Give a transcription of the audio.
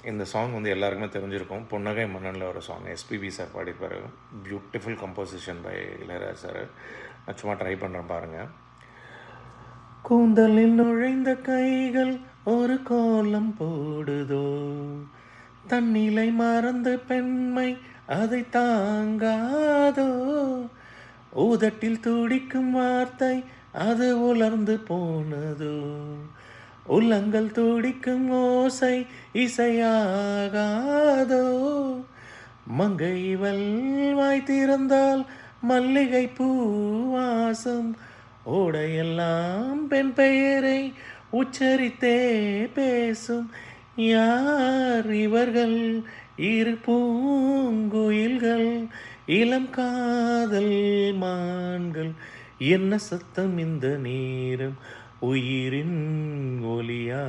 இந்த சாங் வந்து எல்லாருக்குமே தெரிஞ்சிருக்கும். புன்னகை மன்னனில் ஒரு சாங் எஸ்பிபி சார் பாடியிருப்பார். Beautiful composition by Ilaiyaraaja sir. நான் சும்மா ட்ரை பண்ணுறேன் பாருங்கள். கூந்தலில் நுழைந்த கைகள் ஒரு கோலம் போடுதோ, தன்னிலை மறந்த பெண்மை அதை தாங்காதோ, ஊதட்டில் துடிக்கும் வார்த்தை அது உலர்ந்து போனதோ, உள்ளங்கள் துடிக்கும் ஓசை இசையாகாதோ, மங்கை இவள் வாய் திறந்தால் மல்லிகை பூவாசம், ஓடையெல்லாம் பெண் பெயரை உச்சரித்தே பேசும், யார் இவர்கள் இரு பூங்குயில்கள் இளம் காதல் மான்கள், என்ன சத்தம் இந்த நேரம் உயிரின் ஒலியா.